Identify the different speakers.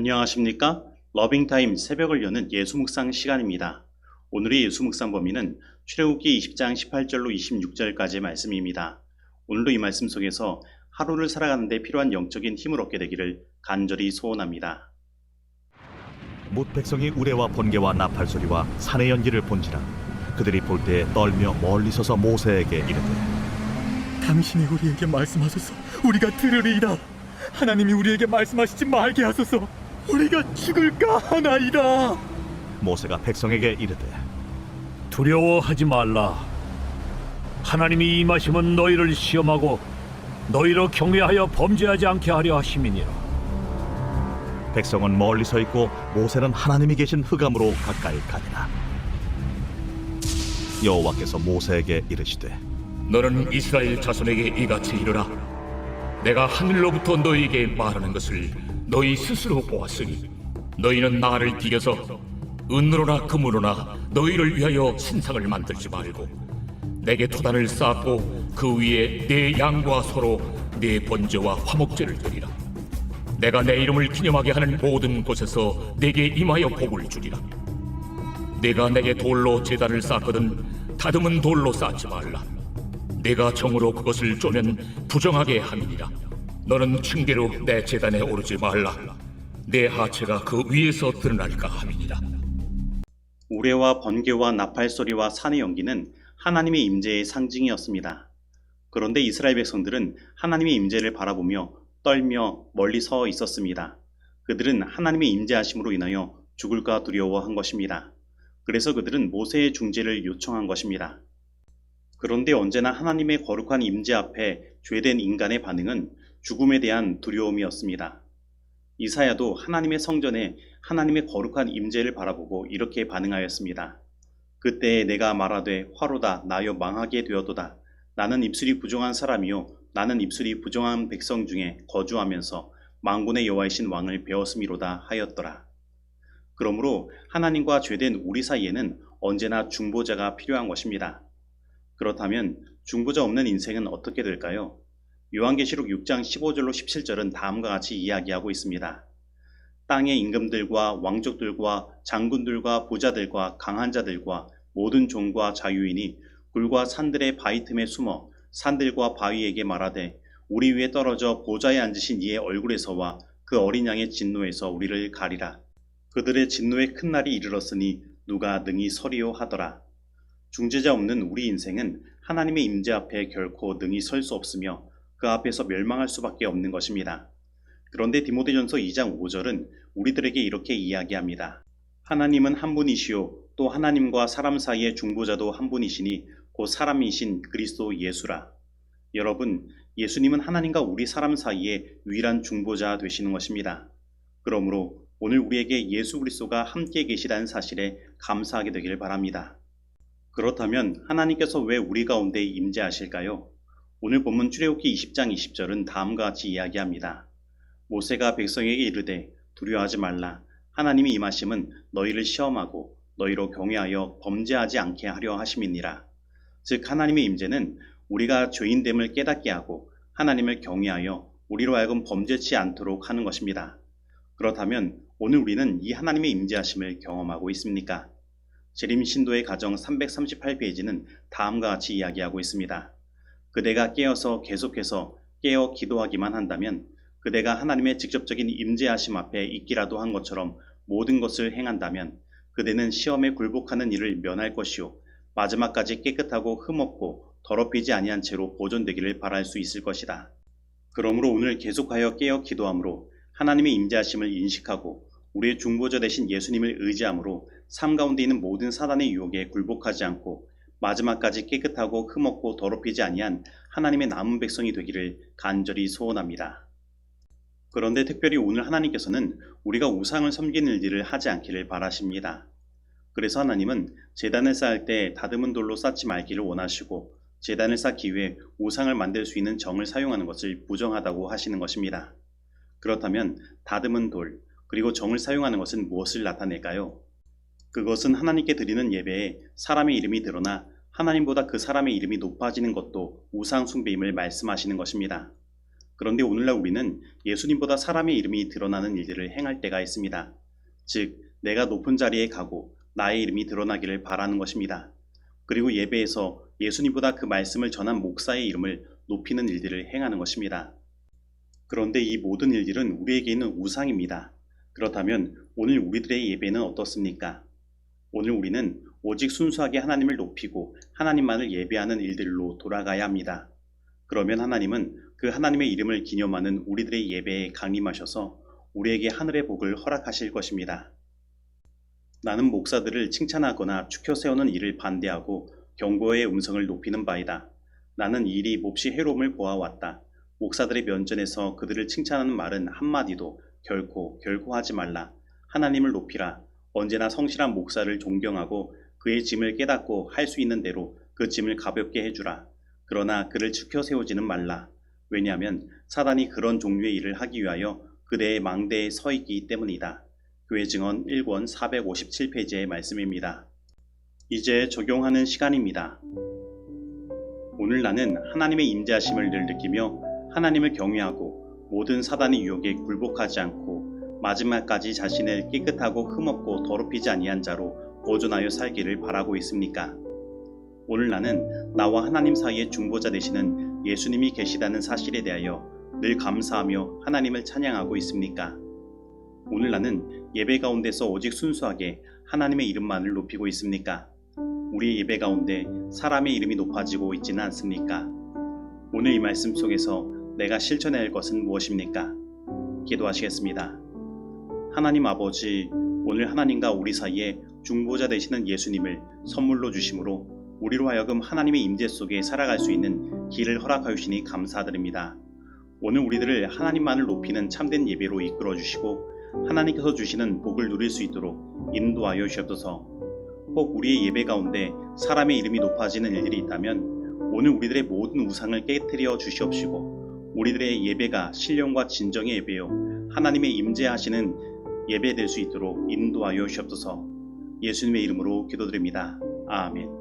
Speaker 1: 안녕하십니까? 러빙타임 새벽을 여는 예수묵상 시간입니다. 오늘의 예수묵상 범위는 출애굽기 20장 18절로 26절까지의 말씀입니다. 오늘도 이 말씀 속에서 하루를 살아가는 데 필요한 영적인 힘을 얻게 되기를 간절히 소원합니다.
Speaker 2: 뭇 백성이 우레와 번개와 나팔 소리와 산의 연기를 본지라 그들이 볼 때에 떨며 멀리 서서 모세에게 이르되
Speaker 3: 당신이 우리에게 말씀하소서. 우리가 들으리이다. 하나님이 우리에게 말씀하시지 말게 하소서. 우리가 죽을까 하나이다.
Speaker 2: 모세가 백성에게 이르되
Speaker 4: 두려워하지 말라. 하나님이 임하시면 너희를 시험하고 너희로 경외하여 범죄하지 않게 하려 하심이니라.
Speaker 2: 백성은 멀리 서 있고 모세는 하나님이 계신 흑암으로 가까이 가니라. 여호와께서 모세에게 이르시되
Speaker 5: 너는 이스라엘 자손에게 이같이 이르라. 내가 하늘로부터 너희에게 말하는 것을 너희 스스로 보았으니 너희는 나를 뒤져서 은으로나 금으로나 너희를 위하여 신상을 만들지 말고 내게 토단을 쌓고 그 위에 내 양과 소로 내 번제와 화목제를 드리라. 내가 내 이름을 기념하게 하는 모든 곳에서 내게 임하여 복을 주리라. 내가 내게 돌로 제단을 쌓거든 다듬은 돌로 쌓지 말라. 내가 정으로 그것을 쪼면 부정하게 함이니라. 너는 층계로 내 제단에 오르지 말라. 내 하체가 그 위에서 드러날까 함이니라.
Speaker 1: 우레와 번개와 나팔 소리와 산의 연기는 하나님의 임재의 상징이었습니다. 그런데 이스라엘 백성들은 하나님의 임재를 바라보며 떨며 멀리 서 있었습니다. 그들은 하나님의 임재하심으로 인하여 죽을까 두려워한 것입니다. 그래서 그들은 모세의 중재를 요청한 것입니다. 그런데 언제나 하나님의 거룩한 임재 앞에 죄된 인간의 반응은 죽음에 대한 두려움이었습니다. 이사야도 하나님의 성전에 하나님의 거룩한 임재를 바라보고 이렇게 반응하였습니다. 그때 내가 말하되 화로다 나여 망하게 되었도다. 나는 입술이 부정한 사람이요 나는 입술이 부정한 백성 중에 거주하면서 만군의 여호와이신 왕을 배웠음이로다 하였더라. 그러므로 하나님과 죄된 우리 사이에는 언제나 중보자가 필요한 것입니다. 그렇다면 중보자 없는 인생은 어떻게 될까요? 요한계시록 6장 15절로 17절은 다음과 같이 이야기하고 있습니다. 땅의 임금들과 왕족들과 장군들과 부자들과 강한 자들과 모든 종과 자유인이 굴과 산들의 바위 틈에 숨어 산들과 바위에게 말하되 우리 위에 떨어져 보좌에 앉으신 이의 얼굴에서와 그 어린 양의 진노에서 우리를 가리라. 그들의 진노의 큰 날이 이르렀으니 누가 능히 서리요 하더라. 중재자 없는 우리 인생은 하나님의 임재 앞에 결코 능히 설 수 없으며 그 앞에서 멸망할 수밖에 없는 것입니다. 그런데 디모데전서 2장 5절은 우리들에게 이렇게 이야기합니다. 하나님은 한 분이시요 또 하나님과 사람 사이의 중보자도 한 분이시니 곧 사람이신 그리스도 예수라. 여러분, 예수님은 하나님과 우리 사람 사이의 유일한 중보자 되시는 것입니다. 그러므로 오늘 우리에게 예수 그리스도가 함께 계시다는 사실에 감사하게 되길 바랍니다. 그렇다면 하나님께서 왜 우리 가운데 임재하실까요? 오늘 본문 출애굽기 20장 20절은 다음과 같이 이야기합니다. 모세가 백성에게 이르되 두려워하지 말라. 하나님이 임하심은 너희를 시험하고 너희로 경외하여 범죄하지 않게 하려 하심이니라. 즉 하나님의 임재는 우리가 죄인됨을 깨닫게 하고 하나님을 경외하여 우리로 하여금 범죄치 않도록 하는 것입니다. 그렇다면 오늘 우리는 이 하나님의 임재하심을 경험하고 있습니까? 재림 신도의 가정 338페이지는 다음과 같이 이야기하고 있습니다. 그대가 깨어서 계속해서 깨어 기도하기만 한다면 그대가 하나님의 직접적인 임재하심 앞에 있기라도 한 것처럼 모든 것을 행한다면 그대는 시험에 굴복하는 일을 면할 것이요 마지막까지 깨끗하고 흠없고 더럽히지 아니한 채로 보존되기를 바랄 수 있을 것이다. 그러므로 오늘 계속하여 깨어 기도함으로 하나님의 임재하심을 인식하고 우리의 중보자 되신 예수님을 의지함으로 삶 가운데 있는 모든 사단의 유혹에 굴복하지 않고 마지막까지 깨끗하고 흠없고 더럽히지 아니한 하나님의 남은 백성이 되기를 간절히 소원합니다. 그런데 특별히 오늘 하나님께서는 우리가 우상을 섬기는 일을 하지 않기를 바라십니다. 그래서 하나님은 제단을 쌓을 때 다듬은 돌로 쌓지 말기를 원하시고 제단을 쌓기 위해 우상을 만들 수 있는 정을 사용하는 것을 부정하다고 하시는 것입니다. 그렇다면 다듬은 돌 그리고 정을 사용하는 것은 무엇을 나타낼까요? 그것은 하나님께 드리는 예배에 사람의 이름이 드러나 하나님보다 그 사람의 이름이 높아지는 것도 우상 숭배임을 말씀하시는 것입니다. 그런데 오늘날 우리는 예수님보다 사람의 이름이 드러나는 일들을 행할 때가 있습니다. 즉, 내가 높은 자리에 가고 나의 이름이 드러나기를 바라는 것입니다. 그리고 예배에서 예수님보다 그 말씀을 전한 목사의 이름을 높이는 일들을 행하는 것입니다. 그런데 이 모든 일들은 우리에게는 우상입니다. 그렇다면 오늘 우리들의 예배는 어떻습니까? 오늘 우리는 오직 순수하게 하나님을 높이고 하나님만을 예배하는 일들로 돌아가야 합니다. 그러면 하나님은 그 하나님의 이름을 기념하는 우리들의 예배에 강림하셔서 우리에게 하늘의 복을 허락하실 것입니다. 나는 목사들을 칭찬하거나 추켜 세우는 일을 반대하고 경고의 음성을 높이는 바이다. 나는 이 일이 몹시 해로움을 보아왔다. 목사들의 면전에서 그들을 칭찬하는 말은 한마디도 결코 하지 말라. 하나님을 높이라. 언제나 성실한 목사를 존경하고 그의 짐을 깨닫고 할 수 있는 대로 그 짐을 가볍게 해주라. 그러나 그를 추켜 세우지는 말라. 왜냐하면 사단이 그런 종류의 일을 하기 위하여 그대의 망대에 서 있기 때문이다. 교회 증언 1권 457페이지의 말씀입니다. 이제 적용하는 시간입니다. 오늘 나는 하나님의 임재하심을 늘 느끼며 하나님을 경외하고 모든 사단의 유혹에 굴복하지 않고 마지막까지 자신을 깨끗하고 흠없고 더럽히지 아니한 자로 보존하여 살기를 바라고 있습니까? 오늘 나는 나와 하나님 사이의 중보자 되시는 예수님이 계시다는 사실에 대하여 늘 감사하며 하나님을 찬양하고 있습니까? 오늘 나는 예배 가운데서 오직 순수하게 하나님의 이름만을 높이고 있습니까? 우리의 예배 가운데 사람의 이름이 높아지고 있지는 않습니까? 오늘 이 말씀 속에서 내가 실천해야 할 것은 무엇입니까? 기도하시겠습니다. 하나님 아버지, 오늘 하나님과 우리 사이에 중보자 되시는 예수님을 선물로 주심으로 우리로 하여금 하나님의 임재 속에 살아갈 수 있는 길을 허락하여 주시니 감사드립니다. 오늘 우리들을 하나님만을 높이는 참된 예배로 이끌어 주시고 하나님께서 주시는 복을 누릴 수 있도록 인도하여 주시옵소서. 혹 우리의 예배 가운데 사람의 이름이 높아지는 일들이 있다면 오늘 우리들의 모든 우상을 깨트려 주시옵시고 우리들의 예배가 신령과 진정의 예배요 하나님의 임재하시는 예배 될 수 있도록 인도하여 주시옵소서. 예수님의 이름으로 기도드립니다. 아멘.